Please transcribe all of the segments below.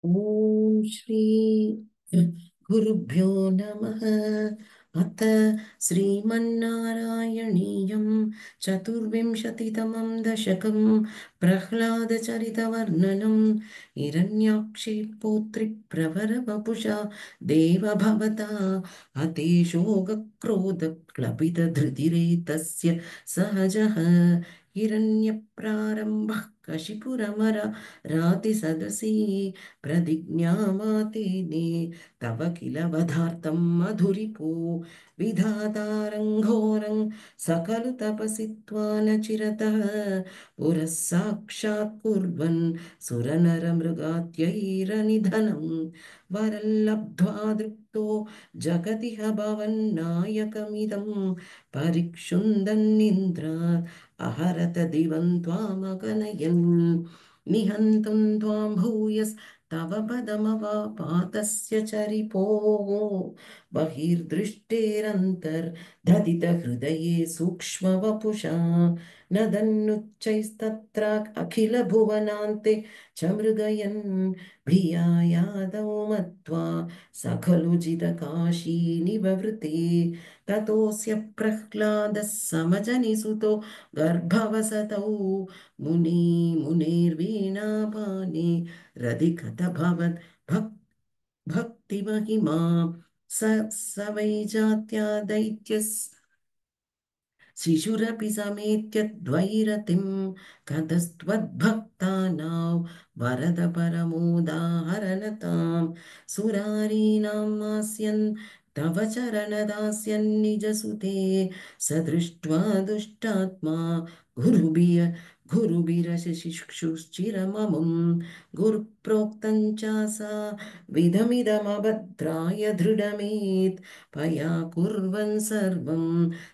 ॐ श्री गुरुभ्यो नमः। अथ श्रीमन्नारायणीयं चतुर्विंशतितमं दशकं प्रह्लादचरितवर्णनं हिरण्याक्षी पौत्रिप्रवरवपुषा देवभवता अतेशोगक्रोधक्लपितधृतिरेतस्य सहजः हिरण्यप्रारम्भः कशिपुरमरा रातिसदसि प्रतिज्ञामातेने तव किल वधार्तं मधुरिपो विधातारङ्घोरं सकलु तपसि त्वानचिरतः पुरः साक्षात् कुर्वन् सुरनरमृगात्यैरनिधनं वरल्लब्ध्वा दृप्तो जगतिह भवन्नायकमिदं परिक्षुन्दन्निन्द्रात् अहरत दिवं त्वामगनयन् निहन्तुं त्वां भूयस्तव पदमवापातस्य चरिपोः बहिर्दृष्टेरन्तर्दधितहृदये सूक्ष्मवपुषा नदन्नुच्चैस्तत्र अखिलभुवनान्ते च मृगयन् भिया यादौ मत्वा स खलु जितकाशी निववृते ततोऽस्य प्रह्लादः समजनिसुतो गर्भवसतौ मुनिर्वीणापाने रधिकथभवद् भक्तिमहिमा स वै जात्या दैत्यस् शिशुरपि समेत्य द्वैरतिं कतस्त्वद्भक्तानां वरद परमोदाहरणतां सुरारीणां नास्यन् तव चरणदास्यन्निजसुते स दृष्ट्वा दुष्टात्मा गुरुभिय गुरुभिरशिशुश्चिरममुं गुरुप्रोक्तं च सा विधमिदमभद्राय दृढमेत् पया कुर्वन् सर्वं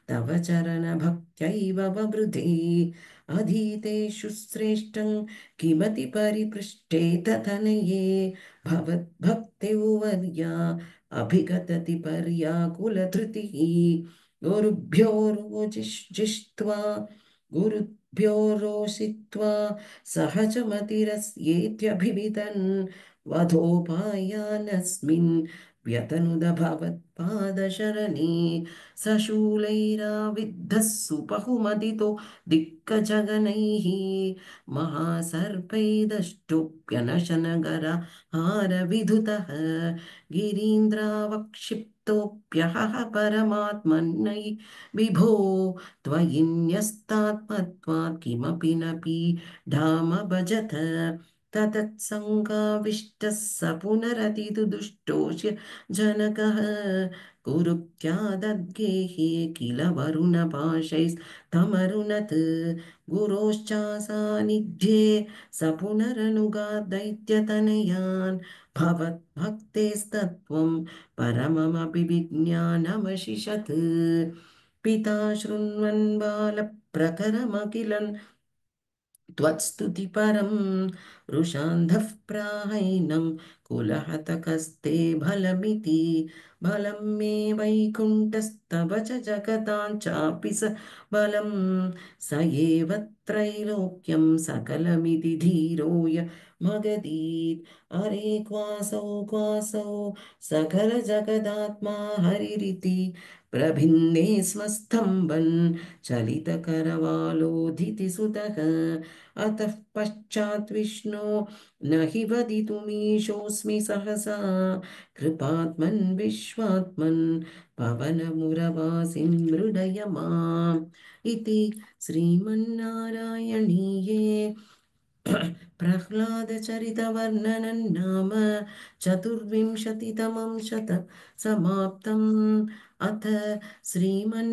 तव चरणभक्त्यैव बभृते अधीतेषु श्रेष्ठं किमति परिपृष्टे तथनये भवद्भक्तिं वर्या अभिगतति पर्याकुलधृतिः गुरुभ्यो रोजिष्ठित्वा गुरुभ्यो रोषित्वा सहजमतिरस्येत्यभिविदन् वधोपायानस्मिन् व्यतनुदभवत्पादशरणे सशूलैराविद्धः सुबहुमदितो दिक्कजगनैः महासर्पैदष्टोऽप्यनशनगरहारविधुतः गिरीन्द्रावक्षिप्तोऽप्यहः परमात्मन्नै विभो त्वयि न्यस्तात्मत्वात् किमपि न पीडाम भजत ततत्सङ्गाविष्टः स पुनरतितु दुष्टोष्य जनकः कुरुत्यादद्गेहे किल वरुणपाशैस्तमरुणत् गुरोश्चासान्निध्ये स पुनरनुगाद्दैत्यतनयान् भवद्भक्तेस्तत्त्वं परममपि विज्ञानमशिषत् पिता शृण्वन् बालप्रकरमखिलन् त्वत्स्तुतिपरं रुषान्धः प्राहैनं कुलहतकस्ते बलमिति बलं मे वैकुण्ठस्तव च जगतां चापि स बलं स एव त्रैलोक्यं सकलमिति धीरोय मगधीत् अरे क्वासौ सकलजगदात्मा हरिरिति प्रभिन्ने स्म स्तम्भन् चलितकरवालोदिति सुतः अतः पश्चात् विष्णो न हि वदितुमीशोऽस्मि सहसा कृपात्मन् विश्वात्मन् पवनमुरवासिन् मृडय माम् इति श्रीमन्नारायणीये प्रह्लादचरितवर्णनं नाम चतुर्विंशतितमं समाप्तम् अथ श्रीमन्नारायणीयं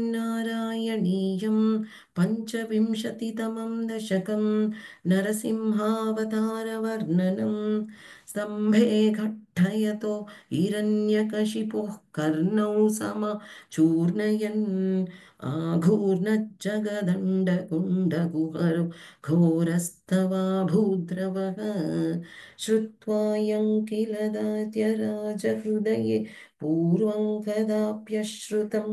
पञ्चविंशतितमं दशकं नरसिंहावतारवर्णनं स्तम्भे घट्टयतो हिरण्यकशिपोः कर्णौ समचूर्णयन् आघूर्णज्जगदण्डकुण्डकुहरो घोरस्तवा भूद्रवः श्रुत्वायं किल दैत्यराजहृदये पूर्वं कदाप्यश्रुतं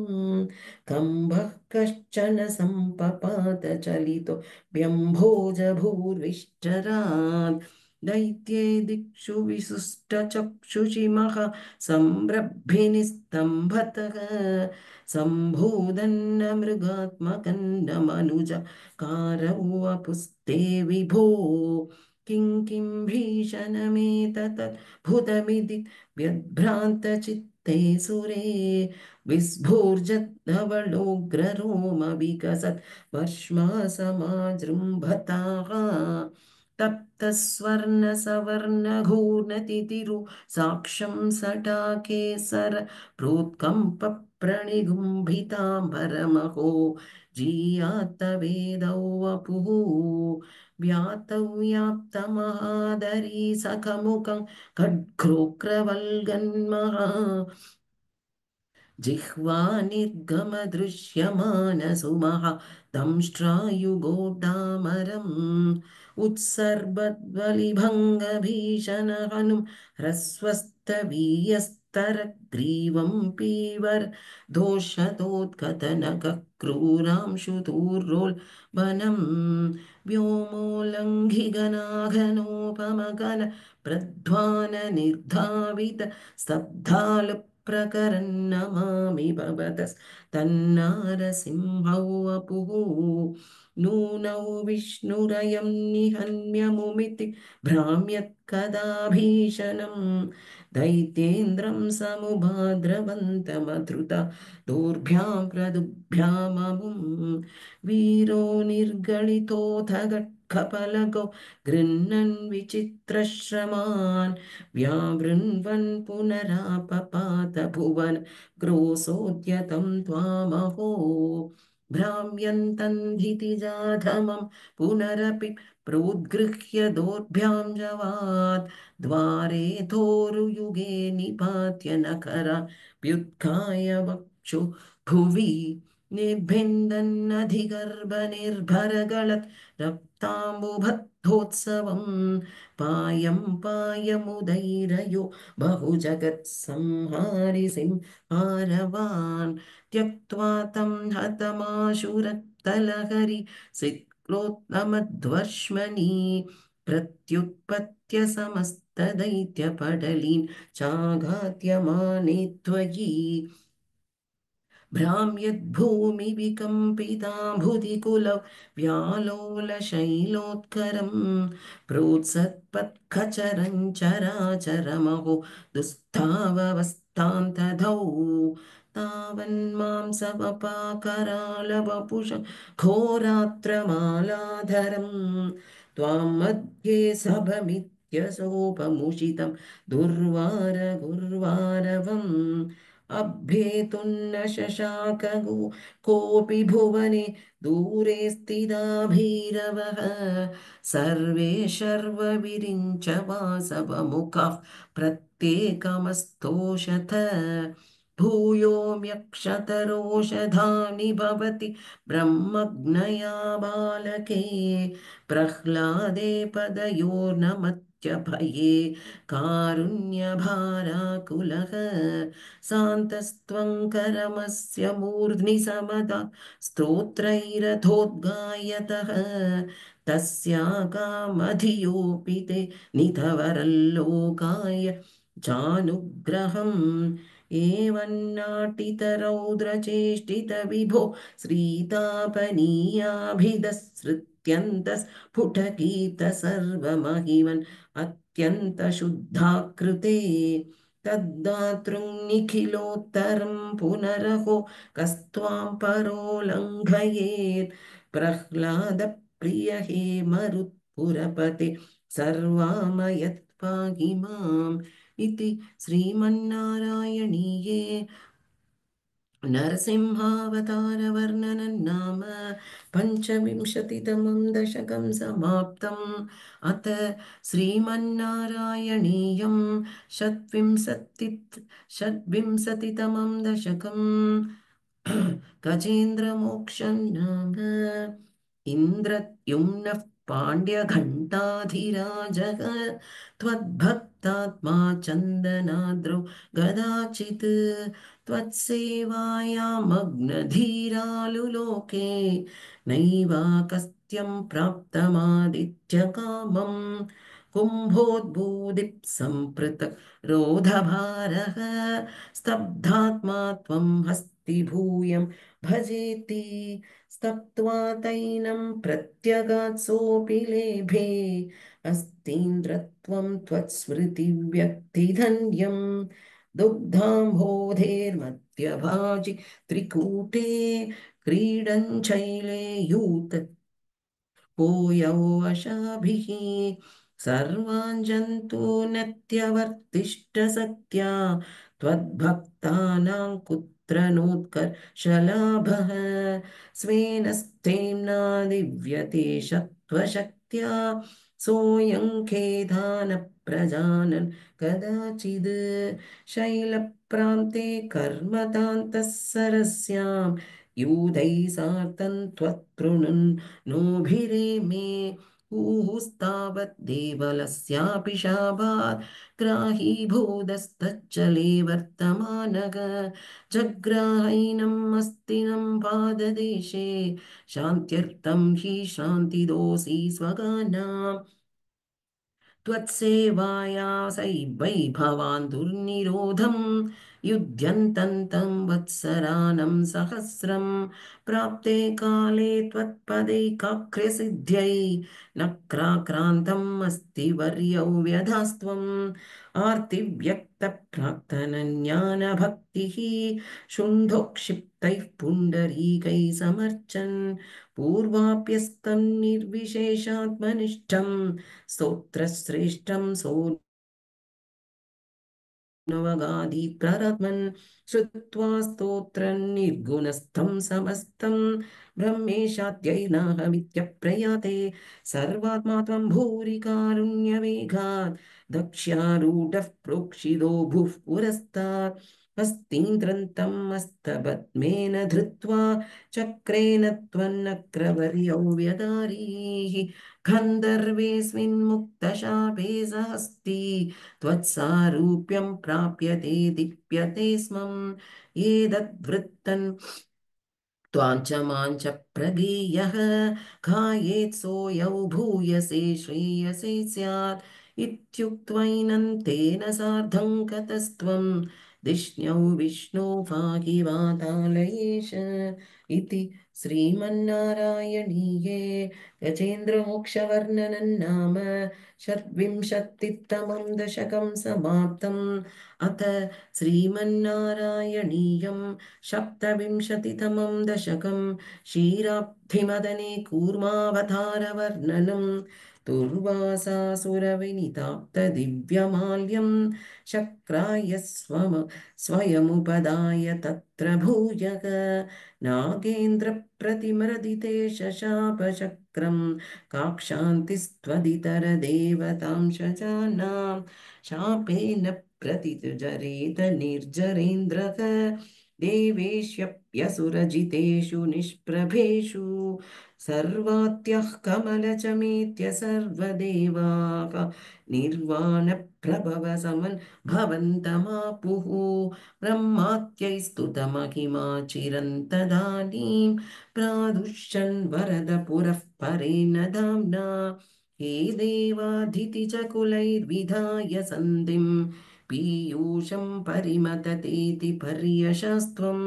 कम्बः कश्चन सम्पपात चलितो व्यम्भोजभूर्विष्टरात् दैत्ये दिक्षु विसुष्टचक्षुषिमः सम्रभ्भिनिस्तम्भतः सम्भूदन्न मृगात्मकन्नमनुज कारौ वपुस्ते विभो किं किं भीषणमेततद्भुतमिति व्यद्भ्रान्तचित्ते सुरे विस्फुर्जद्धवलोग्ररोमविकसत् वर्ष्मासमाजृम्भताः तप्तस्वर्णसवर्णघूर्णतिथिरु साक्षं सटाकेसर प्रोत्कम्पप्रणिगुम्भिताम्बरमहो जीयातवेदौ वपुः व्यातौ याप्तमहादरी सखमुखं खड्ग्रोक्रवल्गन्महा जिह्वा निर्गमदृश्यमानसुमः दंष्ट्रायुगोड्डामरम् उत्सर्बद्वलिभङ्गभीषणहनुं ह्रस्वस्थवीयस्तरग्रीवं पीवर दोषतोत्कतनकः क्रूरांशुतूर्रोल्बनं व्योमोल्लङ्घिगनाघनोपमगन प्रध्वाननिर्धावित स्तब्धालु प्रकरन्नमामि भवतस्तन्नारसिंहौ वपुः नूनौ विष्णुरयं निहन्यमुमिति भ्राम्यत् कदा भीषणं दैत्येन्द्रं समुभाद्रवन्तमधृता दोर्भ्यां प्रदुभ्याममुं वीरो निर्गलितोऽथ गट्खपलगौ गृह्णन् विचित्रश्रमान् व्यावृण्वन् पुनरापपात भुवन ग्रोसोद्यतं त्वामहो भ्राम्यन्तन्धितिजाधमं पुनरपि प्रोद्गृह्य दोर्भ्यां जवात् द्वारे तोरुयुगे निपात्य नखराभ्युत्थाय वक्षु भुवि निर्भिन्दन्नधिगर्भनिर्भरगलत् रक्ताम्बुबद्धोत्सवम् पायं पायमुदैरयो बहुजगत्संहारि सिंहारवान् त्यक्त्वा तं हतमाशुरक्तलहरि सिक्लोत्तमध्वर्ष्मणि प्रत्युत्पत्य समस्तदैत्यपटलीन् चाघात्यमाने त्वयि भ्राम्यद्भूमिविकम्पिताम्भुधिकुलौ व्यालोलशैलोत्करं प्रोत्सत्पत्खचरं चराचरमहो दुःस्थाववस्थान्तधौ तावन्मांसवपाकरालवपुषं घोरात्रमालाधरं त्वां मध्ये सभमित्यसोपमुषितं दुर्वारगुर्वारवम् अभ्येतुन्न शशाकगो कोऽपि भुवने दूरे स्थिता भीरवः सर्वे शर्वविरिञ्च वासवमुखाः प्रत्येकमस्तोषथ भूयोऽम्यक्षतरोषधानि भवति ब्रह्मज्ञया बालके प्रह्लादे पदयोर्नमत्यभये कारुण्यभाराकुलः शान्तस्त्वङ्करमस्य मूर्ध्नि समदा स्तोत्रैरथोद्गायतः तस्यागामधियोऽपि ते निधवरल्लोकाय चानुग्रहम् एवन्नाटितरौद्रचेष्टितविभो श्रीतापनीयाभिधसृत्यन्तस्फुटगीत सर्वमहिमन् अत्यन्तशुद्धाकृते तद्दातृं निखिलोत्तरं पुनरहो कस्त्वां परो लङ्घयेत् प्रह्लादप्रिय हे मरुत्पुरपते सर्वामयत् पाहि माम् इति श्रीमन्नारायणीये नरसिंहावतारवर्णनं नाम पञ्चविंशतितमं दशकं समाप्तम् अथ श्रीमन्नारायणीयं षड्विंशतितमं दशकम् गजेन्द्रमोक्षं नाम इन्द्रद्युम्नः पाण्ड्यघण्टाधिराजः त्वद्भक्तात्मा चन्दनाद्रौ कदाचित् त्वत्सेवायामग्नधीरालुलोके नैवाकस्त्यं प्राप्तमादित्यकामम् कुम्भोद्भूदिप्सम्पृत रोधभारः स्तब्धात्मा त्वं हस्तिभूयं भजेति स्तप्त्वा तैनं प्रत्यगात् सोऽपि लेभे अस्तीन्द्रत्वं त्वत्स्मृतिव्यक्तिधन्यं दुग्धाम्भोधेर्मध्यभाजि त्रिकूटे क्रीडन् शैले यूत भूयौ वशाभिः सर्वान् जन्तूनत्यवर्तिष्ठ सख्या त्वद्भक्तानां कुत्र नोत्कर्षलाभः स्वेन स्थेम्ना दिव्यते शत्वशक्त्या सोऽयं खेदान प्रजानन् कदाचिद् शैलप्रान्ते कर्मतान्तः सरस्यां यूथैः सार्धं त्वत्पृणुन् नोभिरेमे ऊहुस्तावत् देवलस्यापि शापात् ग्राहीभूतस्तच्चले वर्तमानः जग्राहैनम् अस्तिनं पाददेशे शान्त्यर्थं हि शान्तिदोषि स्वगानाम् त्वत्सेवाया वैभवान् दुर्निरोधं युध्यन्तन्तं वत्सरानं सहस्रं प्राप्ते काले त्वत्पदैकाग्र्यसिद्ध्यै नक्राक्रान्तम् अस्ति वर्यौ व्यधास्त्वम् आर्तिव्यक्तप्राक्तनज्ञानभक्तिः शुण्डोक्षिप्तैः पुण्डरीकैः समर्चन् पूर्वाप्यस्तं निर्विशेषात्मनिष्ठम् स्तोत्रश्रेष्ठं नवगाधिप्ररत्मन् श्रुत्वा स्तोत्रं निर्गुणस्थं समस्तं ब्रह्मेशाद्यैनाहमित्यप्रयाते सर्वात्मा त्वं भूरि कारुण्यवेगात् दक्ष्यारूढः प्रोक्षितो भुः पुरस्तात् हस्तीन्द्रन्तम् हस्तपद्मेन धृत्वा चक्रेण त्वन्नक्रवर्यौ व्यदारीः गन्धर्वेऽस्मिन् मुक्तशापे सहस्ति त्वत्सारूप्यं प्राप्यते दीप्यते स्मम् एतद्वृत्तन् त्वाञ्च माञ्च प्रगेयः खायेत् सोऽयौ भूयसे श्रेयसे स्यात् इत्युक्त्वैनं तेन सार्धं गतस्त्वं धिष्ण्यौ विष्णो पाहि वातालयेश इति श्रीमन्नारायणीये गजेन्द्रमोक्षवर्णनं नाम षड्विंशतितमं दशकं समाप्तम् अथ श्रीमन्नारायणीयं सप्तविंशतितमं दशकं क्षीराब्धिमदने कूर्मावतारवर्णनं दुर्वासासुरविनिताप्तदिव्यमाल्यं शक्राय स्वयमुपदाय तत्र भूयः नागेन्द्रप्रतिमृदिते शशापचक्रं काक्षान्तिस्त्वदितरदेवतां शजानां शापेन प्रतिजरेत निर्जरेन्द्रः देवेष्वप्यसुरजितेषु निष्प्रभेषु सर्वात्यः कमलचमेत्य सर्वदेवाः निर्वाणप्रभवसमन् भवन्तमापुः ब्रह्मात्यैस्तुतमहिमा चिरन्तदानीं प्रादुष्यन् वरदपुरः परेण धाम्ना हे देवाधितिचकुलैर्विधाय सन्धिं पीयूषं परिमततेति पर्यशास्त्वं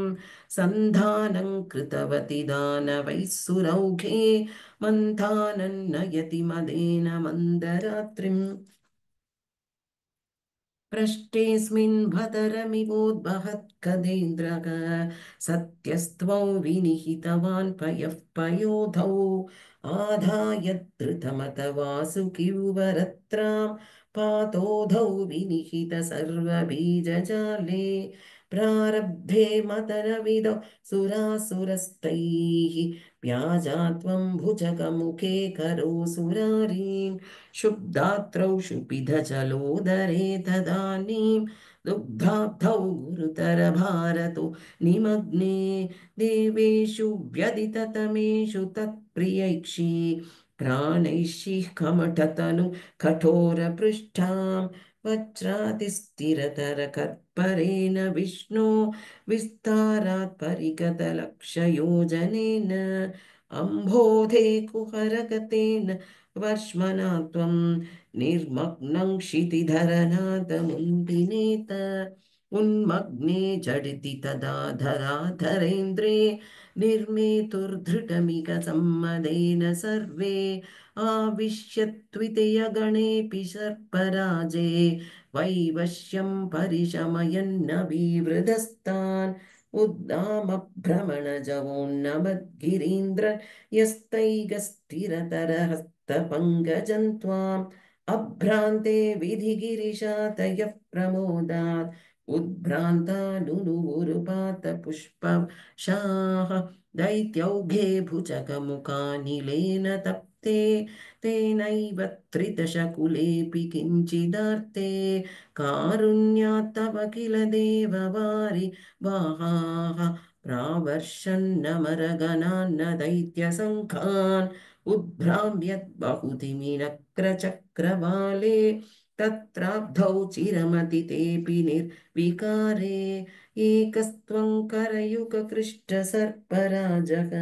सन्धानं कृतवति दानवैः सुरौघे मन्थानं नयति मदेन मन्दरात्रिम् पृष्टेऽस्मिन् भदरमिवोद्वहत्कदेन्द्रः सत्यस्त्वं विनिहितवान् पयः पयोधौ आधाय धृतमत वासुकिवरत्रां पातोधौ विनिहित सर्वबीजजाले प्रारब्धे मतनविदौ सुरासुरस्तैः व्याजा त्वं भुजगमुखे करोऽसुरारीन् शुभदात्रौ शुपिधचलोदरे तदानीं दुग्धाब्धौ गुरुतरभारतो निमग्ने देवेषु व्यदिततमेषु तत्प्रियैक्षी प्राणैषिः कमठतनु कठोरपृष्ठां वज्रातिस्थिरतरकर्परेण विष्णो विस्तारात् परिगतलक्षयोजनेन अम्भोधे कुहरगतेन वर्ष्मणा त्वं निर्मग्नं क्षितिधरनादमुण्डिनेत उन्मग्ने झटिति तदा धराधरेन्द्रे निर्मेतुर्धृतमिक सम्मदेन सर्वे आविश्यत्वितयगणेऽपि सर्पराजे वैवश्यं परिशमयन्न विवृधस्तान् उद्दामभ्रमणजवोन्नमद्गिरीन्द्र यस्तैगस्थिरतरहस्तपङ्कजं त्वाम् अभ्रान्ते विधिगिरिशातयः प्रमोदात् उद्भ्रान्तानुनुवुरुपातपुष्पशाः दैत्यौघे भुजगमुखानिलेन तप्ते तेनैव त्रिदशकुलेऽपि किञ्चिदार्ते कारुण्यात् तव किल देववारि वाहाः प्रावर्षन्नमरगणान्न दैत्यसङ्खान् उद्भ्राम्यद्बहुतिमिनक्रचक्रवाले तत्राब्धौ चिरमतितेऽपि निर्विकारे एकस्त्वं करयुगकृष्टसर्पराजः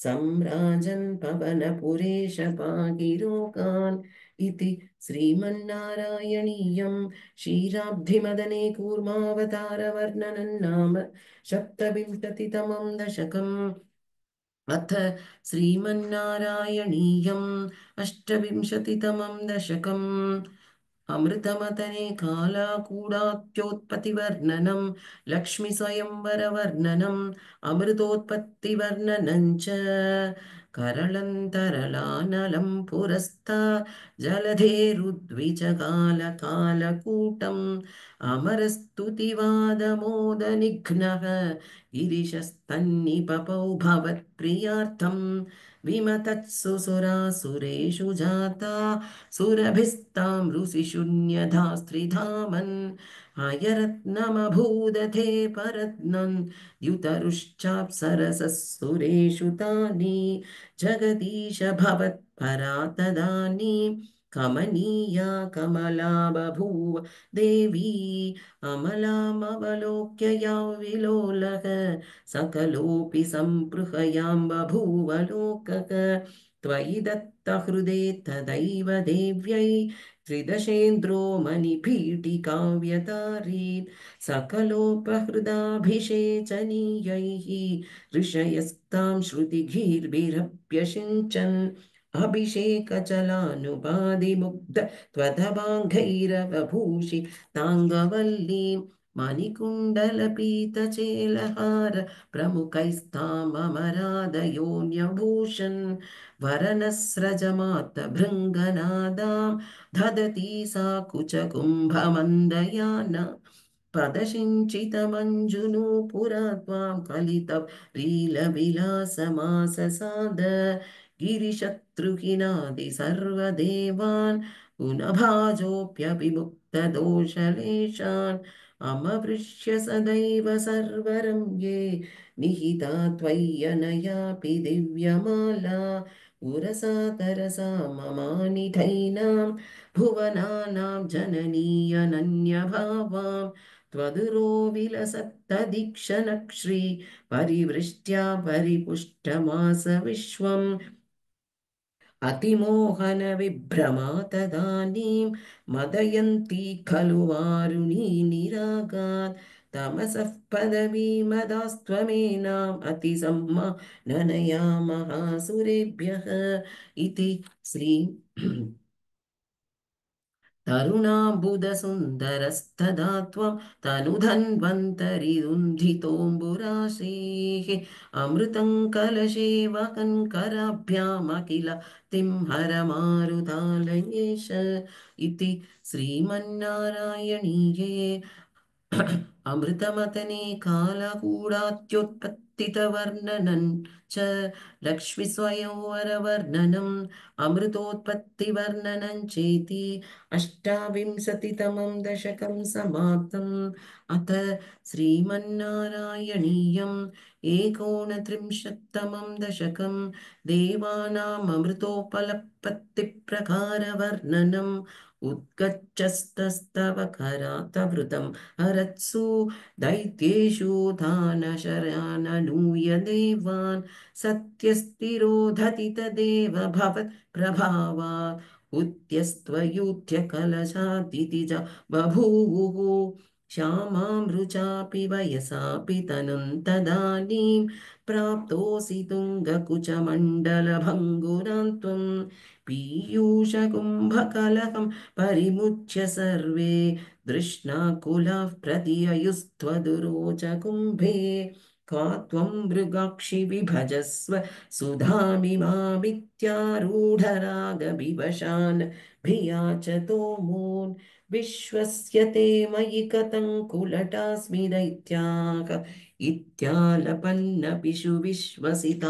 सम्राजन् पवनपुरेश पागिरोगान् इति श्रीमन्नारायणीयं क्षीराब्धिमदने कूर्मावतारवर्णनं नाम सप्तविंशतितमं दशकम् अथ श्रीमन्नारायणीयम् अष्टविंशतितमं दशकम् अमृतमथने कालाकूडात्योत्पत्तिवर्णनं लक्ष्मीस्वयंवरवर्णनम् अमृतोत्पत्तिवर्णनं च करलं पुरस्ता जलधेरुद्विजकालकालकूटम् अमरस्तुतिवादमोदनिघ्नः गिरिशस्तन्निपपौ भवत्प्रियार्थं विमतत्सु सुरासुरेषु जाता सुरभिस्तां ऋषिशून्यधास्त्रिधामन् अयरत्नमभूदधे परत्नन् द्युतरुश्चाप्सरसः सुरेषु तानि जगदीश भवत्परा तदानीं कमनीया कमला बभूव देवी अमलामवलोक्य या विलोलः सकलोऽपि सम्पृहयां बभूव लोकः त्वयि दत्तहृदे तदैव देव्यै त्रिदशेन्द्रो मणिपीठिकाव्यतारीत् सकलोपहृदाभिषेचनीयैः ऋषयस्तां श्रुतिगीर्भिरभ्यषिञ्चन् अभिषेकजलानुपादिमुग्ध त्वदभाङ्गैरवभूषि ताङ्गवल्लीं मणिकुण्डलपीतचेलहार प्रमुखैस्ताममरादयोन्यभूषन् वरनस्रजमातभृङ्गनादां ददती सा कुचकुम्भमन्दयाना पदसिञ्चितमञ्जुनूपुरा त्वां कलितव्रीलविलासमाससाद गिरिशत्रुघ्नादि सर्वदेवान् गुणभाजोऽप्यविमुक्तदोषलेशान् अमवृष्य सदैव सर्वरम्ये निहिता त्वय्यनयापि दिव्यमाला उरसा तरसा ममानिधैनां भुवनानां जननीयनन्यभावां त्वदुरो विलसत्तदीक्षणश्री परिवृष्ट्या परिपुष्टमास विश्वम् अतिमोहनविभ्रमा तदानीं मदयन्ती खलु वारुणी निरागात् तमसः पदवीमदास्त्वमेनाम् अतिसम्माननया महासुरेभ्यः इति श्री तरुणाम्बुदसुन्दरस्तदा त्वं तनुधन्वन्तरिरुन्धितोऽम्बुराशेः अमृतं कलशे वहन् कराभ्यामखिल तिंहरमारुतालयेश इति श्रीमन्नारायणीये अमृतमथने कालकूडात्युत्पत्तितवर्णनं च लक्ष्मीस्वयंवरवर्णनम् अमृतोत्पत्तिवर्णनं चेति अष्टाविंशतितमं दशकं समाप्तम् अथ श्रीमन्नारायणीयं एकोनत्रिंशत्तमं दशकं देवानाममृतोपलपत्तिप्रकारवर्णनम् उत्कच्छस्तस्तव करातवृतं हरत्सु दैत्येषु दानशराननूय देवान् सत्यस्तिरोधति तदेव भवत्प्रभावात् उद्यस्त्वयूथ्यकलशादिति च बभूवुः श्यामां वयसापि तनुं तदानीं प्राप्तोऽसि तुङ्गकुचमण्डलभङ्गुरान् त्वं पीयूषकुम्भकलहं परिमुच्य सर्वे तृष्णाकुलाः प्रतिययुस्त्वदुरोचकुम्भे का त्वं मृगाक्षि विभजस्व सुधामिमामित्यारूढरागविवशान् भिया च तोमून् विश्वस्य ते मयि कथं कुलटास्मि दैत्याः इत्यालपन्नपिषु विश्वसितानतानीः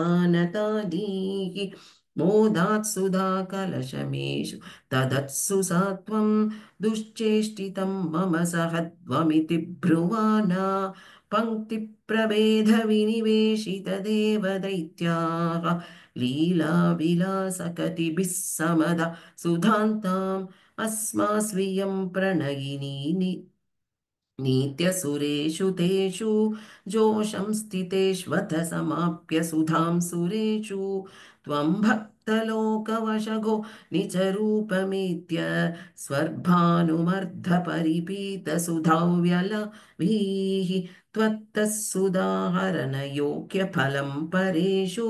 मोदात् सुधा कलशमेषु तदत्सु सा त्वं दुश्चेष्टितं मम सहध्वमिति ब्रुवाना पङ्क्तिप्रभेदविनिवेशितदेव दैत्याः लीलाविलासकतिभिः समदा सुधान्ताम् अस्मास्वियं प्रणयिनी नीत्यसुरेषु तेषु जोषं स्थितेष्वथ समाप्य सुधां सुरेषु त्वं भक्तलोकवशगो निजरूपमेत्य स्वर्भानुमर्धपरिपीतसुधाव्यलवीः त्वत्तः सुदाहरणयोग्यफलं परेषु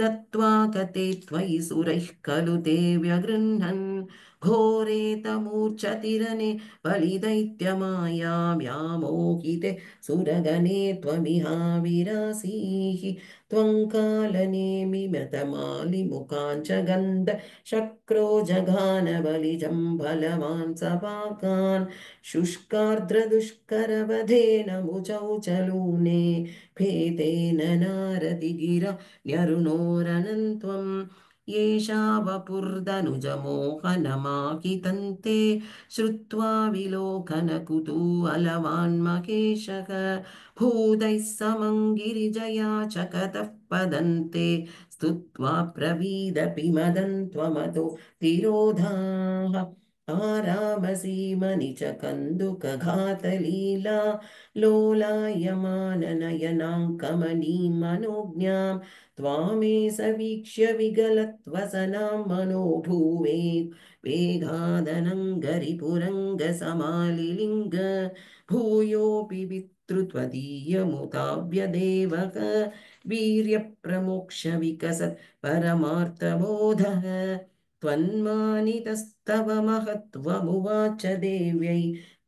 दत्त्वा कते त्वयि सुरैः खलु ते व्यगृह्णन् घोरे तमूर्च्छतिरने बलिदैत्यमायां व्यामोहिते सुरगणे त्वमिहाविरासीः त्वं कालनेमिमतमालिमुखान् च गन्ध शक्रो जघानबलिजं बलवान् सपाकान् शुष्कार्द्रदुष्करवधेन मुचौ च लूने भेदेन नारदिगिरा न्यरुणोरनन्त्वम् येषा वपुर्दनुजमोहनमाकितन्ते श्रुत्वा विलोकनकुतूहलवान्मकेशः भूतैः समं गिरिजया च कतः पदन्ते स्तुत्वा ब्रवीदपि मदन्त्वमतो तिरोधाः आरामसीमनि च कन्दुकघातलीला लोलायमाननयनाङ्कमनीं मनोज्ञां त्वामे सवीक्ष्य विगलत्वसनां मनोभूवे वेगादनङ्गरिपुरङ्गसमालिलिङ्ग भूयोऽपि वितृत्वदीयमुताव्यदेवक वीर्यप्रमोक्ष परमार्थबोधः त्वन्मानितस्तव महत्त्वमुवाच देव्यै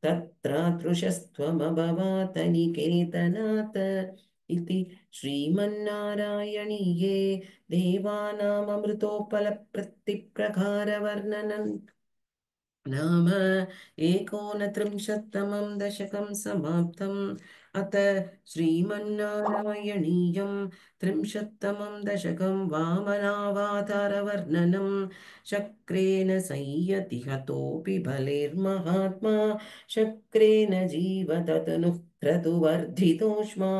तत्रातृशस्त्वमभवात निकेतनात् इति श्रीमन्नारायणीये देवानाममृतोपलप्रतिप्रकारवर्णनम् नाम एकोनत्रिंशत्तमं दशकं समाप्तम् अथ श्रीमन्नारायणीयं त्रिंशत्तमं दशकं वामनावतारवर्णनं शक्रेण संयति हतोऽपि बलेर्महात्मा शक्रेण जीवततनुः क्रतुवर्धितोष्मा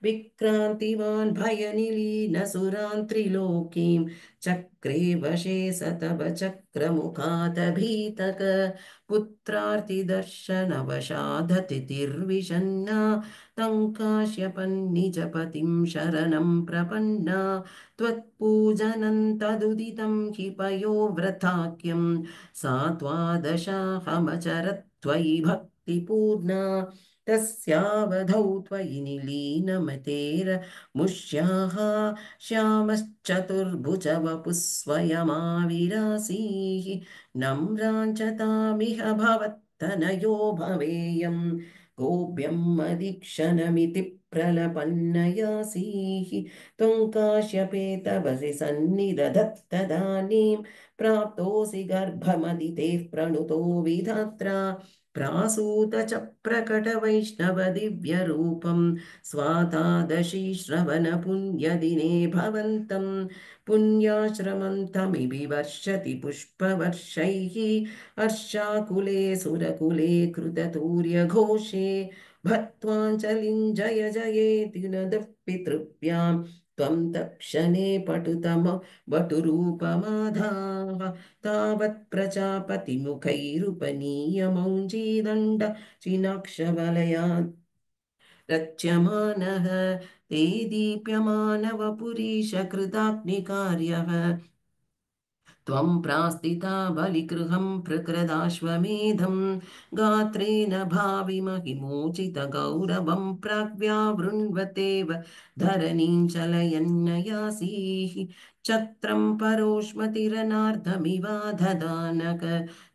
विक्रान्तिवान् भयनिलीनसुरान् त्रिलोकीं चक्रे वशे सतव चक्रमुखादभीतक पुत्रार्तिदर्शनवशादतिथिर्विषन्ना तङ्काश्यपन्निजपतिं शरणं प्रपन्ना त्वत्पूजनं तदुदितं हि पयोव्रताख्यं सा त्वादशाहमचरत् त्वयि भक्तिपूर्णा तस्यावधौ त्वयि निलीनमतेर्मुष्याः श्यामश्चतुर्भुजवपुः स्वयमाविरासीः नम्राञ्चतामिह भवत्तनयो भवेयं गोप्यम् अदीक्षणमिति प्रलपन्नयासीः त्वं काश्यपे तपसि सन्निदधत्तदानीं प्राप्तोऽसि गर्भमदितेः प्रणुतो विधात्रा प्रासूत च प्रकटवैष्णवदिव्यरूपं स्वातादशी श्रवणपुण्यदिने भवन्तं पुण्याश्रमन्तमिति वर्षति पुष्पवर्षैः हर्षाकुले सुरकुले कृततूर्यघोषे भक्त्वाञ्जलिं जय जयेति नदः पितृभ्यां त्वं तत्क्षणे पटुतम वटुरूपमाधाः तावत् प्रजापतिमुखैरुपनीयमौञ्जीदण्ड चिनाक्षवलयात् रच्यमानः ते दीप्यमानवपुरीशकृताग्निकार्यः त्वं प्रास्थिता बलिगृहं प्रकृदाश्वमेधं गात्रेण भाविमहिमोचितगौरवं प्राग्व्यावृण्वतेव धरणीं चलयन्नयासीः छत्रं परोष्मतिरनार्धमिवाधदानक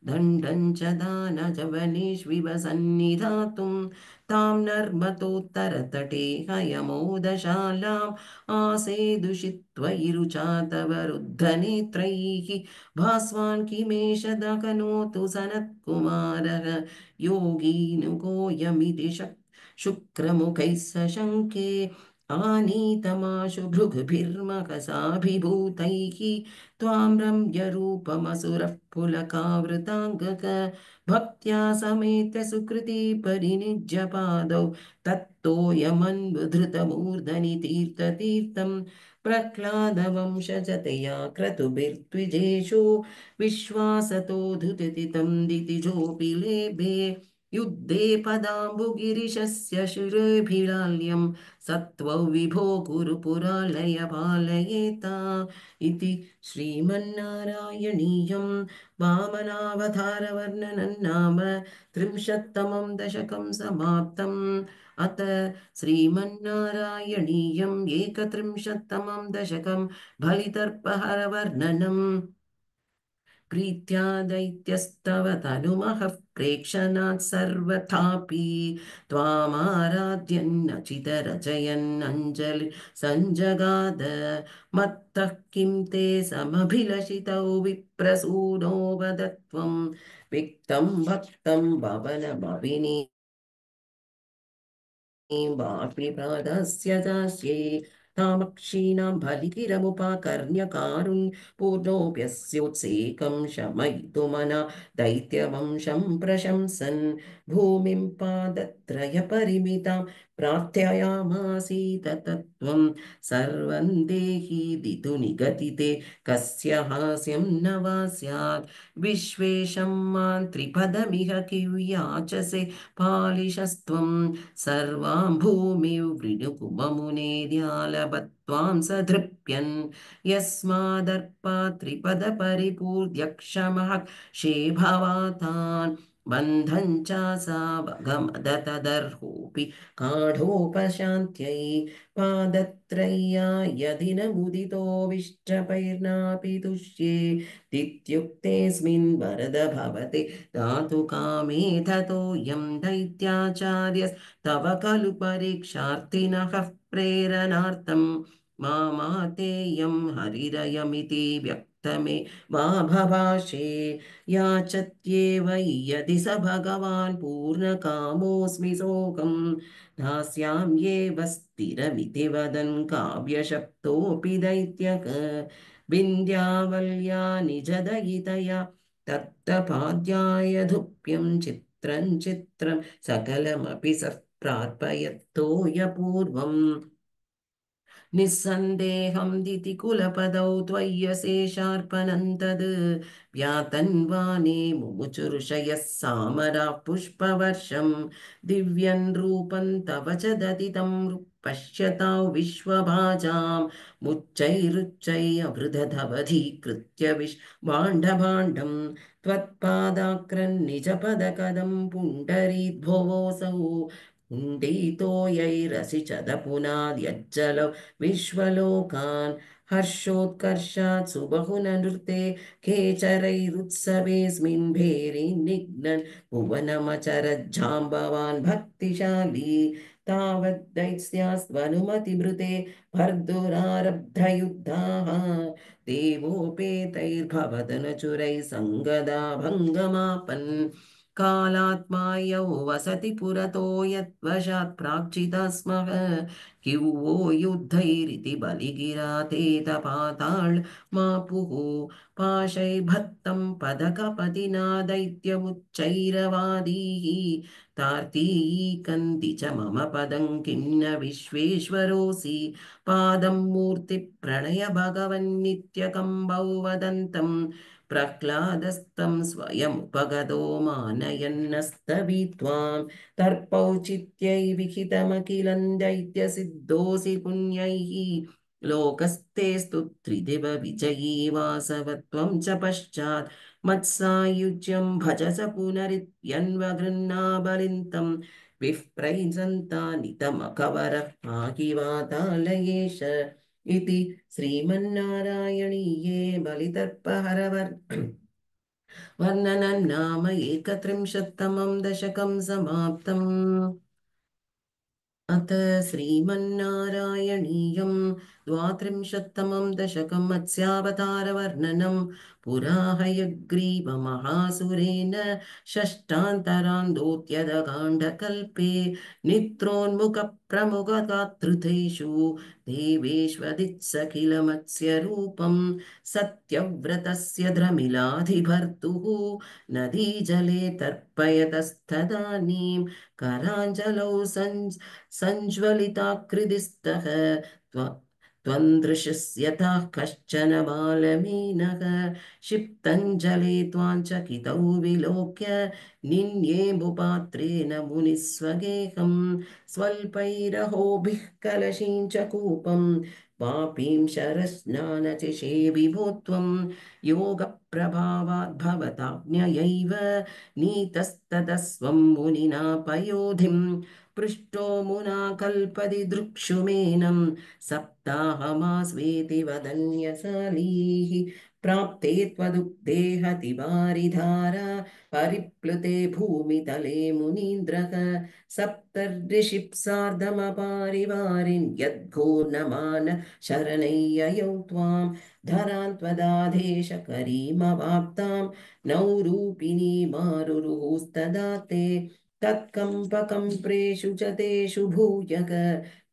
दण्डं च दानजवनेष्विव सन्निधातुं तां नर्मतोत्तरतटे हयमोदशालाम् आसेदुषित्वयि रुचा तव रुद्धनेत्रैः भास्वान् किमेष दकनोतु सनत्कुमारः योगीनुकोऽयमिति शुक्रमुखैः सशङ्के आनीतमाशु भृगुभिर्मकसाभिभूतैः त्वां रम्यरूपमसुरः पुलकावृताङ्गक भक्त्या समेत्य सुकृती परिनिज्य पादौ तत्तोयमन्वधृतमूर्धनि तीर्थतीर्थं प्रह्लादवंशजतया क्रतुभिर्द्विजेषु विश्वासतोऽधुतितं दितिजोऽपि लेभे युद्धे पदाम्बुगिरिशस्य शिरोभिलाल्यं सत्त्वौ विभो कुरु पुरालय पालयेता इति श्रीमन्नारायणीयं वामनावतारवर्णनं नाम त्रिंशत्तमं दशकं समाप्तम् अथ श्रीमन्नारायणीयम् एकत्रिंशत्तमं दशकं बलितर्पहरवर्णनम् प्रीत्या दैत्यस्तव तनुमः प्रेक्षणात् सर्वथापि त्वामाराध्यन्नचितरचयन्नञ्जलि सञ्जगाद मत्तः किं ते समभिलषितौ विप्रसूनो वद त्वं विक्तं भक्तं भवनमविनी वाप्निपादस्य दास्ये तामक्षीणां बलिगिरमुपाकर्ण्यकारुन् पूर्णोऽप्यस्योत्सेकं शमयितुमना दैत्यवंशं प्रशंसन् भूमिं पादत्रयपरिमितां प्रार्थयामासीत तत्त्वं सर्वं देहि दितुनिगतिते कस्य हास्यं न वा स्यात् विश्वेशं मां त्रिपदमिह किव्याचसे पालिशस्त्वं सर्वां भूमिवृणुकुममुनेद्यालभत्वां सधृप्यन् यस्मादर्पात्रिपदपरिपूर्ध्यक्षमः शेभवातान् बन्धं च सा वगमदतदर्होऽपि काढोपशान्त्यै पादत्रय्या यदि न मुदितोऽविष्टपैर्नापि तुष्ये दित्युक्तेऽस्मिन् वरद भवते दातु कामे ततोऽयं दैत्याचार्य तव खलु परीक्षार्थिनः प्रेरणार्थं मामातेयं हरिरयमिति व्यक्तमे मा भभाषे याचत्येव यदि स भगवान् पूर्णकामोऽस्मि सोऽहं दास्याम्येव स्थिरमिति वदन् काव्यशब्दोऽपि दैत्यक विन्ध्यावल्या निजदयितया तप्तपाद्याय धुप्यं चित्रं चित्रं सकलमपि सः प्रार्पयत्तोयपूर्वम् निस्सन्देहं दितिकुलपदौ त्वय्यशेषार्पणं व्यातन्वाने मुमुचुर्षयः सामराः पुष्पवर्षं दिव्यं रूपं तव च ददितं पश्यतां विश्वभाजां मुच्चैरुच्चैरवृधधवधीकृत्य भाण्डभाण्डं त्वत्पादाक्रन्निजपदकदं पुण्डरीद्भुवोऽसौ कुण्डितोयैरसि चदपुनाद्यज्जलौ विश्वलोकान् हर्षोत्कर्षात् सुबहुननृते केचरैरुत्सवेऽस्मिन् भेरीन्निघ्नन् भुवनमचरज्जाम्बवान् भक्तिशाली तावद्दैत्यास्त्वनुमतिमृते भर्दुरारब्धयुद्धाः देवोपेतैर्भवदनचुरैः सङ्गदा भङ्गमापन् कालात्मायौ वसति पुरतो यद्वशात् प्राक्चिता स्मः किवो युद्धैरिति बलिगिरा तेतपाताळ् मापुः पाशैर्भत्तं पदकपतिना दैत्यमुच्चैरवादीः तार्तीकन्ति च मम पदं किं न विश्वेश्वरोऽसि पादं मूर्तिप्रणय भगवन्नित्यकम्बौ वदन्तं प्रह्लादस्तं स्वयमुपगतो मानयन्नस्तवित्वां तर्पौचित्यै विहितमखिलं दैत्यसिद्धोऽसि पुण्यैः लोकस्ते स्तुत्रिदिव विजयी वासवत्वं च पश्चात् मत्सायुज्यं भज स पुनरित्यन्वगृह्णाबलिन्तं विप्रैसन्तानितमकवरः पाहि वातालयेश इति श्रीमन्नारायणीये बलितर्पहरवर् वर्णनं नाम एकत्रिंशत्तमं दशकं समाप्तम् अथ श्रीमन्नारायणीयं द्वात्रिंशत्तमं दशकं मत्स्यावतारवर्णनं पुरा हयग्रीवमहासुरेण षष्ठान्तरान्दोत्यदकाण्डकल्पे नित्रोन्मुखप्रमुखगात्रुतेषु देवेष्वदित्सखिलमत्स्यरूपं सत्यव्रतस्य द्रमिलाधिभर्तुः नदीजले तर्पयतस्तदानीं कराञ्जलौ सञ्ज्वलिताकृतिस्तः त्वन्दृशस्यतः कश्चन बालमीनः क्षिप्तञ्जले त्वाञ्चकितौ विलोक्य निन्येमुपात्रेण मुनिः स्वगेहं स्वल्पैरहोभिः कलशीं च कूपं पापीं शरस्नानचिषे विभो त्वं योगप्रभावात् भवताज्ञयैव नीतस्ततस्त्वं मुनिना पयोधिं पृष्टो मुना कल्पति दृक्षुमेनं सप्ताहमास्वेति वदन्यसालीः प्राप्ते त्वदुक्तेहति वारिधारा परिप्लुते भूमितले मुनीन्द्रः सप्तर्षिप्सार्धमपारिवारिन् यद्घोर्नमान शरणय्ययौ त्वां धरान् त्वदादेशकरीमवाप्तां नौरूपिणी मारुरुस्तदा ते तत्कम्पकम्प्रेषु च तेषु भूयः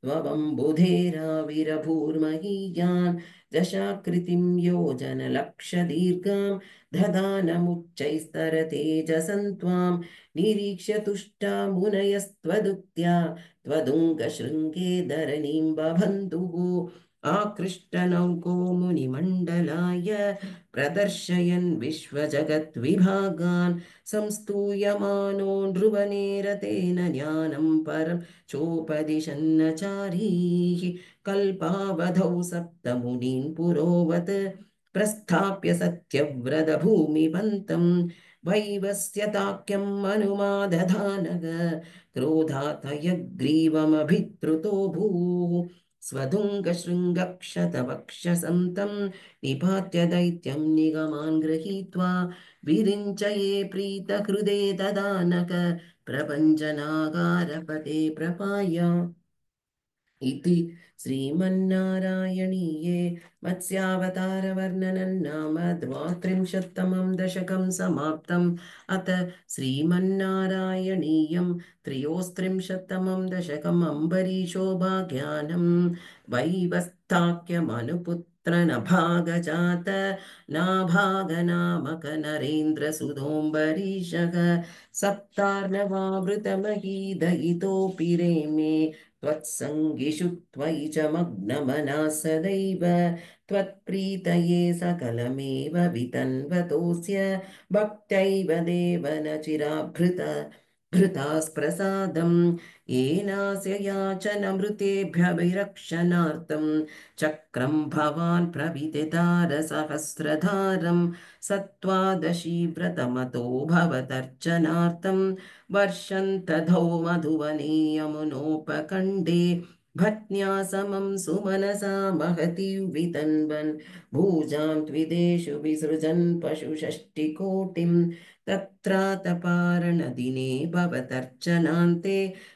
त्ववम्बुधेराविरभूर्महीयान् दशाकृतिं योजनलक्षदीर्घां दधानमुच्चैस्तरतेजसं त्वां निरीक्ष्य तुष्टा मुनयस्त्वदुक्त्या त्वदुङ्गशृङ्गे धरणीं बभन्धुः आकृष्टनौको मुनिमण्डलाय प्रदर्शयन् विश्वजगद्विभागान् संस्तूयमानो नृवनेरतेन ज्ञानं परं चोपदिशन्नचारीः कल्पावधौ सप्तमुनीन् पुरोवत् प्रस्थाप्य सत्यव्रतभूमिपन्तं वैवस्यताख्यम् अनुमादधानग क्रोधात् हयग्रीवमभिद्रुतो भूः स्वधुङ्गशृङ्गक्षतवक्षसं तं निपात्य दैत्यं निगमान् गृहीत्वा विरिञ्चये प्रीतहृदे ददानक प्रपञ्चनागारपते प्रपाय इति श्रीमन्नारायणीये मत्स्यावतारवर्णनं नाम द्वात्रिंशत्तमं दशकं समाप्तम् अथ श्रीमन्नारायणीयं त्रयोस्त्रिंशत्तमं दशकम् अम्बरीशोभाख्यानं वैवस्ताख्यमनुपुत्रनभागजात नाभागनामक नरेन्द्रसुतोऽम्बरीशः सप्तार्णवावृतमहीदयितोऽपि रेमे त्वत्सङ्गिषु त्वयि च मग्नमनः सदैव त्वत्प्रीतये सकलमेव वितन्वतोऽस्य भक्त्यैव देव न चिराभृत भृतास्प्रसादं येनास्य याचनमृतेभ्यभिरक्षणार्थं चक्रं भवान् प्रविदितारसहस्रधारं सत्त्वादशी व्रतमतो भवतर्चनार्थं वर्षन्तधौ मधुवने यमुनोपकण्डे भज्ञा समं सुमनसा महती वितन्वन् भूजां त्विदेषु विसृजन् पशुषष्टिकोटिं तत्रातपारणदिने भवतर्चनान्ते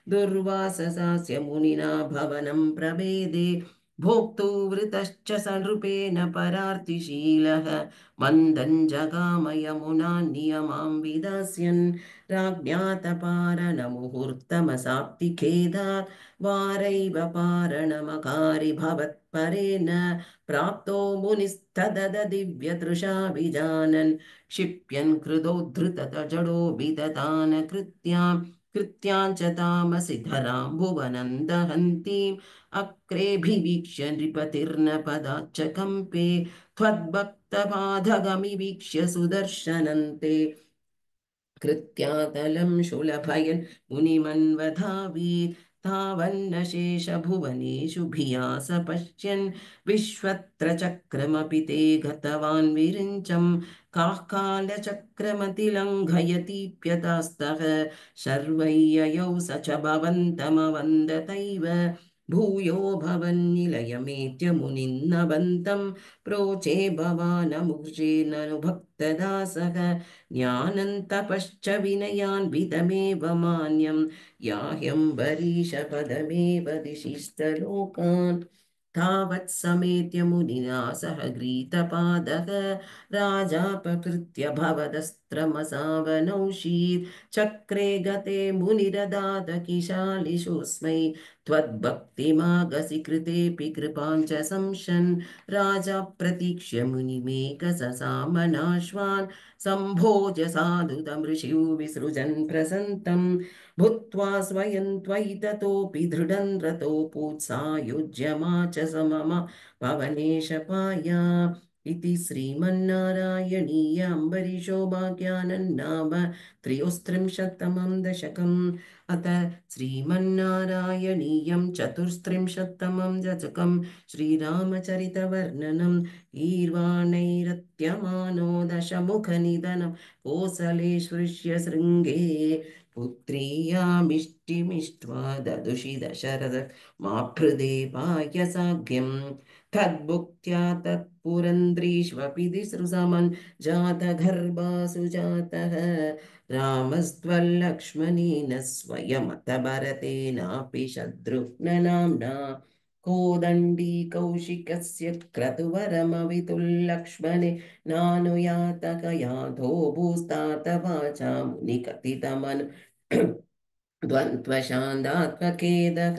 दुर्वाससास्य मुनिना भवनं प्रवेदे भोक्तुवृतश्च स नृपेण परार्तिशीलः मन्दं जगामयमुनां नियमां विदास्यन् राज्ञातपारणमुहूर्तमसाप्ति खेदात् वारैव पारणमकारि भवत्परेण प्राप्तो मुनिस्तदद दिव्यतृषाभिजानन् क्षिप्यन् कृतोद्धृतत जडो विदतान कृत्याञ्च तामसि धरां भुवनं दहन्तीम् अक्रेऽभिवीक्ष्य नृपतिर्न पदाच्च कम्पे त्वद्भक्तपादगमिवीक्ष्य सुदर्शनन्ते कृत्यातलं शूलभयन् मुनिमन्वधावीत् तावन्न शेषभुवनेषु भिया स पश्यन् विश्वत्र चक्रमपि ते गतवान् विरिञ्चं काः कालचक्रमतिलङ्घयतीप्यतास्तः शर्वय्ययौ स च भवन्तमवन्दतैव भूयो भवन्निलयमेत्य मुनिन्नवन्तं प्रोचे भवानमुर्जेननुभक्तदासः ज्ञानन्तपश्च विनयान्वितमेव मान्यं याह्यम्बरीशपदमेव दिशिस्तलोकान् तावत् समेत्य मुनिना सह गृहीतपादः राजापकृत्य भवदस्त्रमसावनौषीत् चक्रे गते मुनिरदात किशालिषोऽस्मै त्वद्भक्तिमागसि कृतेऽपि कृपां च संशन् राजा प्रतीक्ष्य मुनिमेकससामनाश्वान् सम्भोज साधुतमृषिं विसृजन् प्रसन्तं भूत्वा स्वयं त्वयि ततोऽपि दृढं रतोपूत्सायुज्यमा च समम पवनेशपाया इति श्रीमन्नारायणीय अम्बरीषोभाख्यानं नाम त्रयोस्त्रिंशत्तमं दशकम् अथ श्रीमन्नारायणीयं चतुस्त्रिंशत्तमं दशकं श्रीरामचरितवर्णनम् ईर्वाणैरत्यमानो दशमुखनिधनं कोसलेश्वरस्य शृङ्गे पुत्र्यामिष्टिमिष्ट्वा ददुषि दशरथ माभृदेवाय तद्भुक्त्या तत्पुरन्द्रीष्वपि दिसृसमन् जातगर्भासु जातः रामस्त्वल्लक्ष्मणेन स्वयमत भरतेनापि शत्रुघ्ननाम्ना कोदण्डी कौशिकस्य क्रतुवरमवितुल्लक्ष्मणे नानुयातकयाधो भूस्तातवाचा मुनिकथितमनु द्वन्द्वशान्तात्मकेदः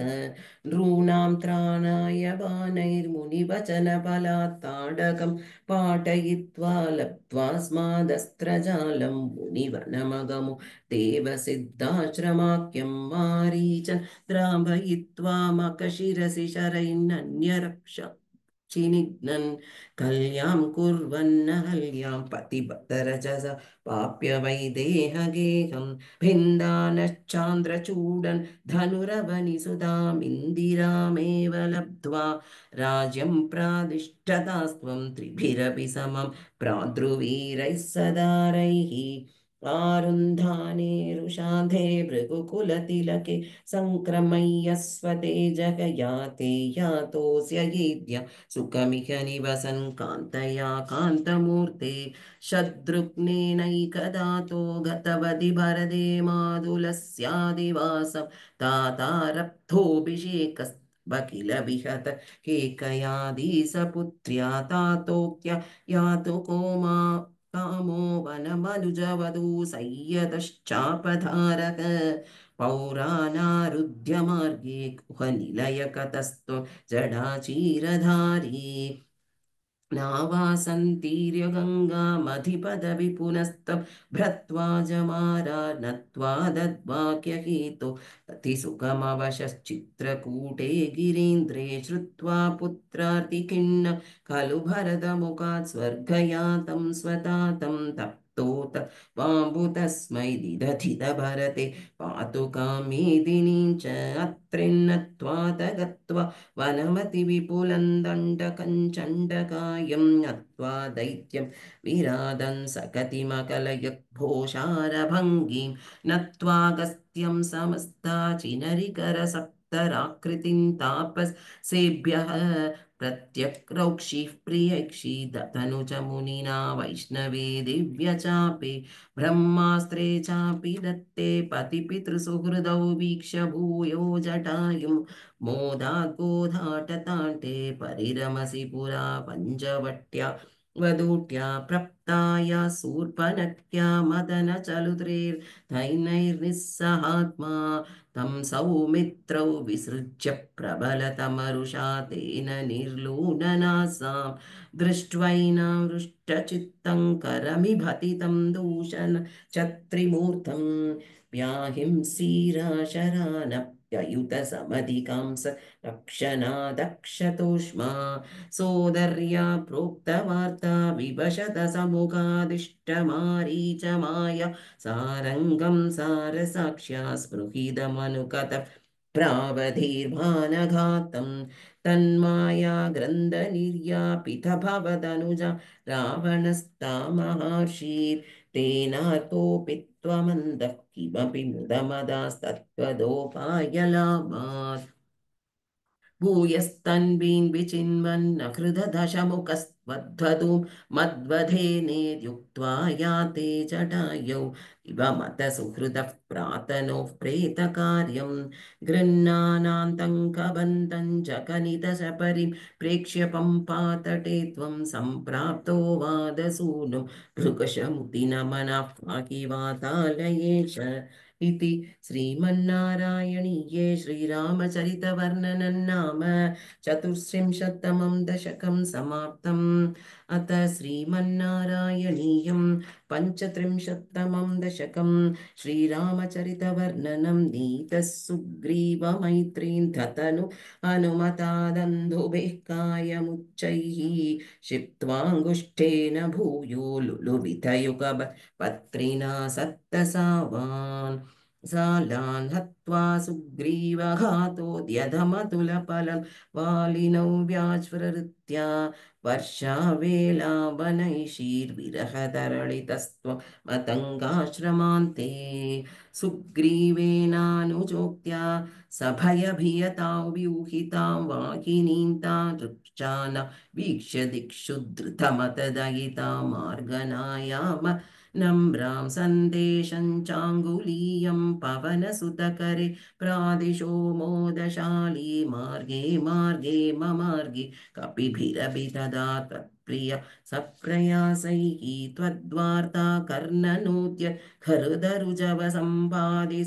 नॄणां त्राणाय बाणैर्मुनिवचनबलात् ताडकं पाटयित्वा लब्ध्वा स्मादस्त्रजालं मुनिवनमगमो देवसिद्धाश्रमाख्यं मारीचन् द्रावयित्वा मकशिरसि शरैर्नन्यरक्ष चिनिघ्नन् कल्यां कुर्वन्नहल्यां पतिभद्रजसा पाप्य वैदेहगेहं भिन्दानश्चान्द्रचूडन् धनुरवनिसुधामिन्दिरामेव लब्ध्वा राज्यं प्रादिष्टतास्त्वं त्रिभिरपि समं प्राद्रुवीरैः सदारैः आरुन्धानेरुषाधे भृगुकुलतिलके सङ्क्रमय्य स्वतेजः याते यातोऽस्य येद्य सुखमिह निवसन् कान्तया कान्तमूर्ते शत्रुघ्नेनैकदातो गतवति भरते मातुलस्यादिवासं तातारब्धोऽभिषेकस्त्वखिल विहत केकयादीसपुत्र्या तातोक्त्य यातु कोमा कामो वनमनुजवधू संयतश्चापधारक पौरानारुध्यमार्गे कुहनिलयकतस्त्वं जडाचीरधारी नावासन्तीर्य गङ्गामधिपदविपुनस्तं भ्रत्वा जमारा नत्वा दद्वाक्यहेतो अतिसुखमवशश्चित्रकूटे गिरीन्द्रे श्रुत्वा पुत्रार्तिकिन्न खलु भरतमुखात् स्वर्गयातं स्वतातं तप्तोत वाम्बु तस्मै दिदधित भरते पातु कामेदिनीं च अत्रिन्नत्वात गत्वा वनमतिविपुलं दण्डकञ्चण्डकायं नत्वा दैत्यं विरादन् सकतिमकलयद्घोषारभङ्गीं नत्वागस्त्यं समस्ताचिनरिकरसप्तराकृतिं तापसेभ्यः प्रत्यक्रौक्षिः प्रियक्षी दतनु च मुनिना वैष्णवे दिव्य चापे ब्रह्मास्त्रे चापि दत्ते पतिपितृसुहृदौ वीक्ष्य भूयो जटायुं मोदाद्बोधाटताण्टे परिरमसि पुरा पञ्चवट्या वधूट्या प्रप्ताया शूर्पणख्या मदनचलुद्रेर्धैनैर्निस्सहात्मा तं सौमित्रौ विसृज्य प्रबलतमरुषा तेन निर्लूननासां दृष्ट्वैनावृष्टचित्तं करमिभतितं दूषण छत्रिमूर्तं व्याहिंसीराशरानप्ययुतसमधिकांस रक्षणादक्षतोष्मा सोदर्या प्रोक्तवार्ता विवशत समुखादिष्टमारीचमाय सारङ्गं सारसाक्ष्या स्पृहिदमनुकत प्रावधीर्भानघातं तन्माया ग्रन्थनिर्यापित भवदनुजा रावणस्तामहर्षिर्तेनार्तोऽपि किमपि मुदमदास्तत्त्वदोपायलाभात् भूयस्तन्वीन् विचिन्वन्न हृददशमुखस्त्वद्वधूं मद्वधेनेद्युक्त्वा याते जटायौ इव मतसुहृदः प्रातनोः प्रेतकार्यं गृह्णानान्तङ्कबन्धं जगनिदशपरिं प्रेक्ष्य पम्पातटे त्वं सम्प्राप्तो वादसूनुं भृगशमुदिनमनः पाहि वातालयेश इति श्रीमन्नारायणीये श्रीरामचरितवर्णनं नाम चतुस्त्रिंशत्तमं दशकं समाप्तम् अथ श्रीमन्नारायणीयं पञ्चत्रिंशत्तमं दशकं श्रीरामचरितवर्णनं नीतः सुग्रीवमैत्रीं धतनु हनुमतादन्धुभिः कायमुच्चैः क्षिप्त्वाङ्गुष्ठेन भूयो लुलुवितयुगब पत्रिणा सत्तसावान् सालान् हत्वा सुग्रीवघातोद्यधमतुलफलं वालिनौ व्याज्वृत्या वर्षावेलावनैषीर्विरहतरळितस्त्वं मतङ्गाश्रमान्ते सुग्रीवेनानुजोक्त्या सभयभियतां व्यूहितां वाहिनीं तां वृक्षान् वीक्ष्य दिक्षु धृतमतदयितां मार्गनायाम नम्रां सन्देशं चाङ्गुलीयं पवनसुतकरे प्रादिशो मोदशाली मार्गे मार्गे ममार्गे कपिभिरभिददा त्वत्प्रिय सप्रयासैः त्वद्वार्ता कर्णनोद्य हृदरुजव सम्पादि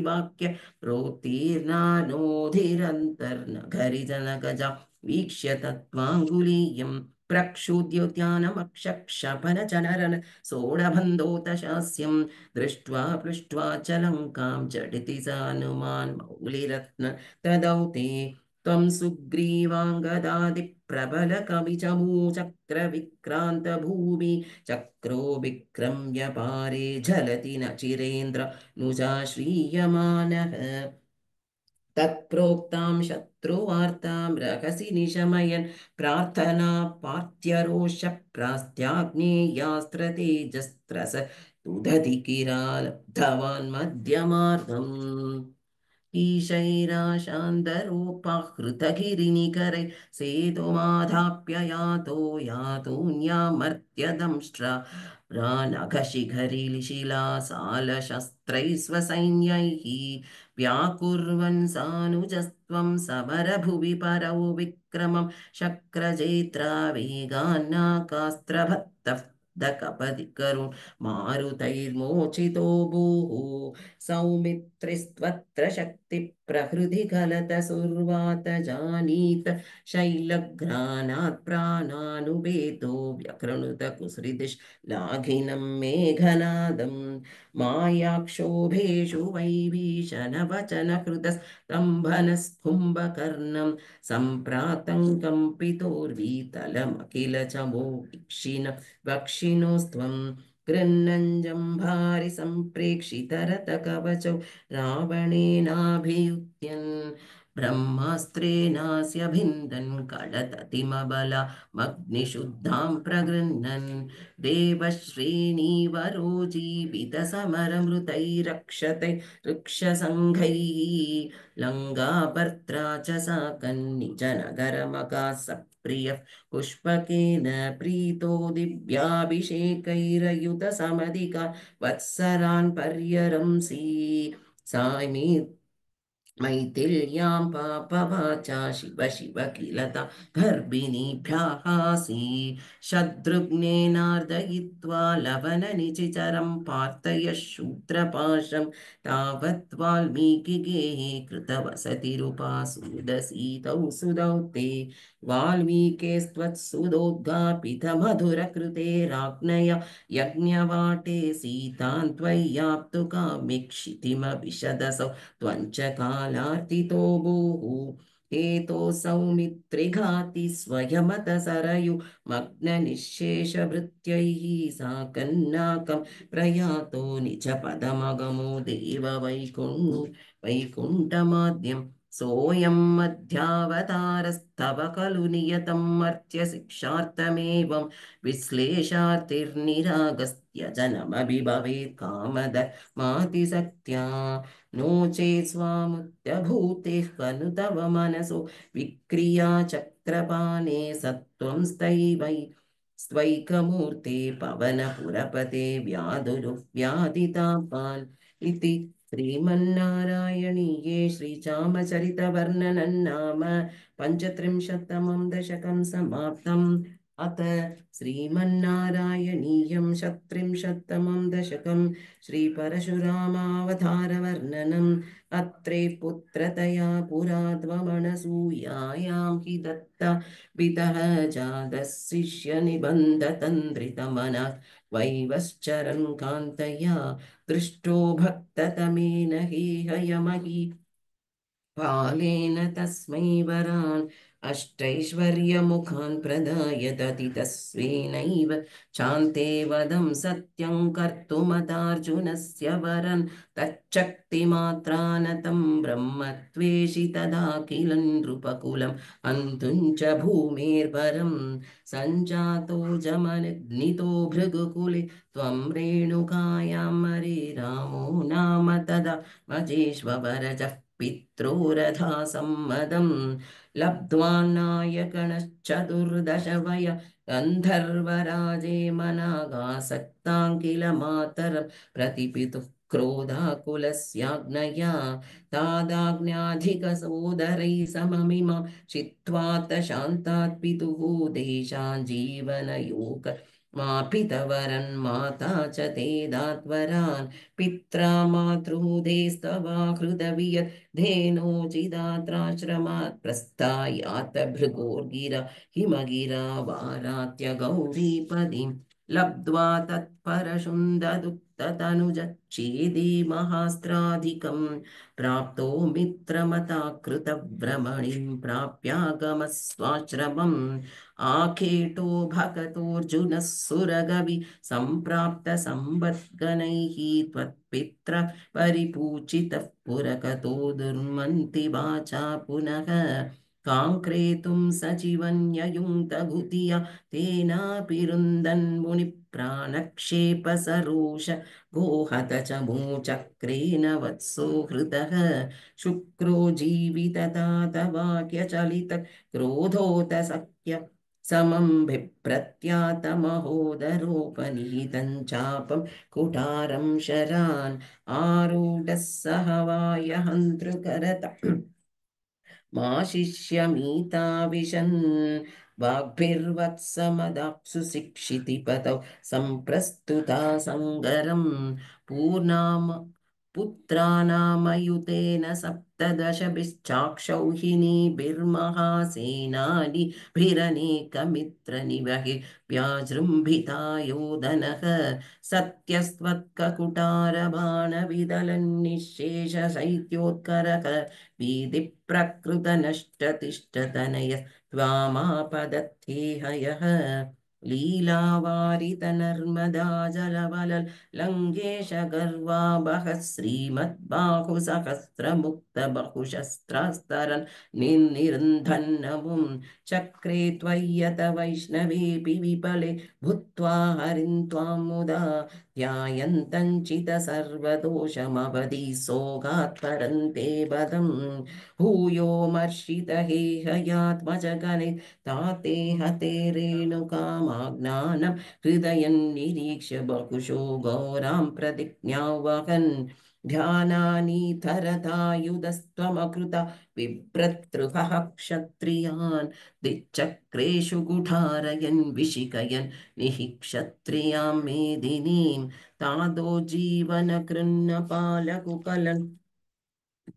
वाक्य प्रोक्तीर्नानोधिरन्तर्नगरिजनगजा वीक्ष्य तत्त्वाङ्गुलीयं प्रक्षुद्योद्यानमक्षक्षपनचनरन सोढबन्धोतशास्यं दृष्ट्वा पृष्ट्वा च लङ्कां झटिति स हनुमान् मौलिरत्न तदौ ते त्वं सुग्रीवाङ्गदादिप्रबलकविचमूचक्रविक्रान्तभूमि चक्रो विक्रम्य पारे झलति न चिरेन्द्र नुजा श्रीयमानः तत्प्रोक्तां शत्रुवार्तां रहसि निशमयन् प्रार्थना पार्थ्यरोष प्रास्त्याग्नेयास्त्रतेजस्त्रस तुदधि किरालब्धवान् मध्यमार्गम् ईशैराशान्तरूपाहृतगिरिनिकरै सेतुमाधाप्ययातो यातून्यामर्त्यदंष्ट्रा प्रानघशिखरिशिलासालशस्त्रैः स्वसैन्यैः व्याकुर्वन् सानुजस्त्वं समरभुवि परौ विक्रमं शक्रजेत्रा वेगान्नाकास्त्रभक्तः दकपदि करुण मारुतैर्मोचितो भूः सौमित्रिस्त्वत्र शक्तिप्रहृति गलत जानीत शैलघ्राणात् प्राणानुपेतो व्यकृणुत कुसृदिश्लाघिनं मेघनादं मायाक्षोभेषु वैभीषणवचनकृतस्तम्भनस्कुम्भकर्णं सम्प्रातं कम्पितोर्वीतलमखिल चमो वीक्षिण वक्षिणोस्त्वं गृह्णञ्जम्भारि सम्प्रेक्षितरतकवचौ रावणेनाभियुध्यन् ब्रह्मास्त्रेणास्य भिन्दन् कडततिमबलमग्निशुद्धां प्रगृह्णन् देवश्रेणीवरो जीवितसमरमृतैरक्षते वृक्षसङ्घैः लङ्गाभर्त्रा च सा कन्निजनगरमगा सप्रियः पुष्पकेन प्रीतो दिव्याभिषेकैरयुतसमधिका वत्सरान् पर्यरंसि सामि मैथिल्यां पापवाचा शिव शिव किल ता गर्भिणीभ्याहासि शत्रुघ्नेनार्दयित्वा लवननिचिचरं पार्थय शूद्रपाशं तावत् वाल्मीकिगेः कृतवसतिरुपासूदसीतौ सुदौ ते वाल्मीकेस्त्वत्सुदोद्गापितमधुरकृते राज्ञय यज्ञवाटे सीतां त्वय्याप्तु कामिक्षितिमविशदसौ त्वञ्च कालार्तितो भूः हेतो सौमित्रिघाति स्वयमत सरयु मग्ननिःशेषभृत्यैः साकन्नाकं प्रयातो निजपदमगमो वैकुण्ठमाद्यं सोऽयं मध्यावतारस्तव खलु नियतं मर्त्यशिक्षार्थमेवं विश्लेषार्तिर्निरागस्त्य जनमभिभवेत् कामद मातिशक्त्या नो चेत् स्वामुत्यभूतेः खलु तव मनसो विक्रिया चक्रपाणे सत्त्वं स्वैकमूर्ते पवनपुरपते व्याधितापान् इति श्रीमन्नारायणीये श्रीरामचरितवर्णनं नाम पञ्चत्रिंशत्तमं दशकं समाप्तम् अथ श्रीमन्नारायणीयं षट्त्रिंशत्तमं दशकं श्रीपरशुरामावतारवर्णनम् अत्रे पुत्रतया पुरा त्वमनसूयायां हि दत्ता पितः जातः शिष्यनिबन्धतन्द्रितमनः वैवश्चरन् कान्तया दृष्टो भक्ततमेन हि हयमहि बालेन तस्मै वरान् अष्टैश्वर्यमुखान् प्रदाय दति तस्मिन्नैव चान्ते वदं सत्यं कर्तुमतार्जुनस्य वरन् तच्चक्तिमात्रानतं ब्रह्मत्वेषि तदाखिलं नृपकुलं हन्तुं च भूमेर्वरं सञ्जातो जमनिग्नितो भृगुकुले त्वं रेणुकायां हरे रामो नाम तदा मजेष्वरजः पित्रोरथा सम्मदं लब्ध्वान्नायकणश्चतुर्दश वय गन्धर्वराजे मनागासक्तां किल मातरं प्रतिपितुः क्रोधाकुलस्याज्ञया तादाज्ञाधिकसोदरैः सममिमा चित्वात शान्तात् पितुः देशान् जीवनयोग मापितवरन् माता च ते दात्वरान् पित्रा मातृदेस्तवा हृदवियत् धेनोचिदात्राश्रमात् प्रस्थायात भृगोर्गिरा हिमगिरा वारात्य गौरीपदीं लब्ध्वा तत्परशुन्ददुक्ततनुजच्छेदे महास्त्राधिकं प्राप्तो मित्रमता कृतभ्रमणिं प्राप्यागमस्वाश्रमम् आखेटो भगतोऽर्जुनः सुरगवि सम्प्राप्त संवद्गणैः त्वत्पित्र परिपूजितः पुरकतो दुर्मन्ति वाचा पुनः काङ्क्रेतुं सचिवन्ययुङ्क्तभुतिया तेनापि रुन्दन्मुनिप्राणक्षेपसरोष गोहत च मूचक्रेण वत्सो हृतः शुक्रो जीविततातवाक्यचलित क्रोधोत सख्य समं बिभ्रत्यातमहोदरोपनीतं चापं कुठारं शरान् आरूढः सह वायहन्तृकरत मा शिष्यमीता विशन् वाग्भिर्वत्समदाप्सु शिक्षितिपतौ सम्प्रस्तुता सङ्गरं पूर्णाम पुत्राणामयुतेन सप्तदशभिश्चाक्षौहिणीभिर्महासेनानिभिरनेकमित्रनिवहे व्याजृम्भिता योधनः सत्यस्त्वत्ककुटारबाणविदलन्निःशेषशैत्योत्करः भीतिप्रकृतनष्टतिष्ठतनय त्वामापदत्ते हयः लीलावारितनर्मदा जलवलल् लङ्गेश गर्वाबहः श्रीमद्बाहुसहस्रमुक्तबहुशस्त्रास्तरन् निर्निरुन्धन्नमुं चक्रे त्वय्यत वैष्णवेऽपि विपले भूत्वा हरिं त्वां मुदा ध्यायन्तञ्चित सर्वदोषमवधि सोगात् परन्ते पदम् भूयो मर्षित हेहयात्मजगणे ताते हते रेणुकामाज्ञानं हृदयन्निरीक्ष्य बहुशो घोरां प्रतिज्ञावहन् ध्यानानीतरतायुधस्त्वमकृता बिभ्रतृहः क्षत्रियान् दिक्चक्रेषु कुठारयन् विशिखयन् निः क्षत्रियां मेदिनीं तादो जीवनकृन्नपालकुकलन्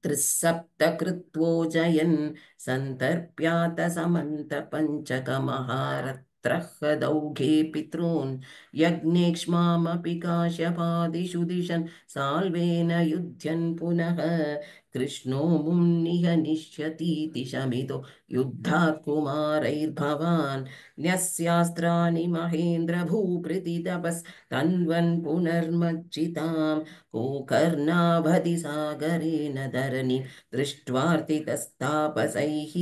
त्रिसप्तकृत्वोजयन् सन्तर्प्यात समन्त पञ्चकमहारत्रः पितॄन् यज्ञेक्ष्मामपि काश्यपादिषु दिशन् साल्वेन युध्यन् पुनः कृष्णो मुम्निह निश्यतीति शमितो युद्धात् कुमारैर्भवान् न्यस्यास्त्राणि महेन्द्र भूपृथितपस्तन्वन् पुनर्मज्जिताम् गोकर्णाभधि सागरेण धरणि दृष्ट्वार्तितस्तापसैः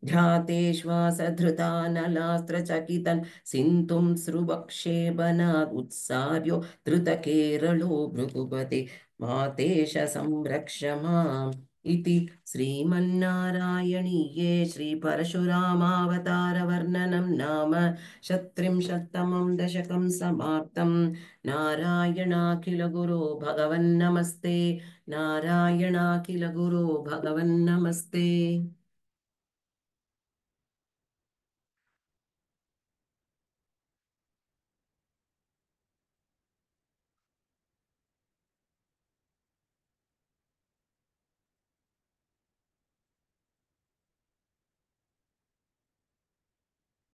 ध्यातेश्वासधृतानलास्त्रचकितन् सिन्धुं स्रुवक्षेपणात् उत्सार्यो धृतकेरलो भृगुपते मातेश संरक्ष माम् इति श्रीमन्नारायणीये श्रीपरशुरामावतारवर्णनं नाम शत्रिंशत्तमं दशकं समाप्तम् नारायणाखिल गुरो भगवन्नमस्ते नारायणाखिल गुरो भगवन्नमस्ते।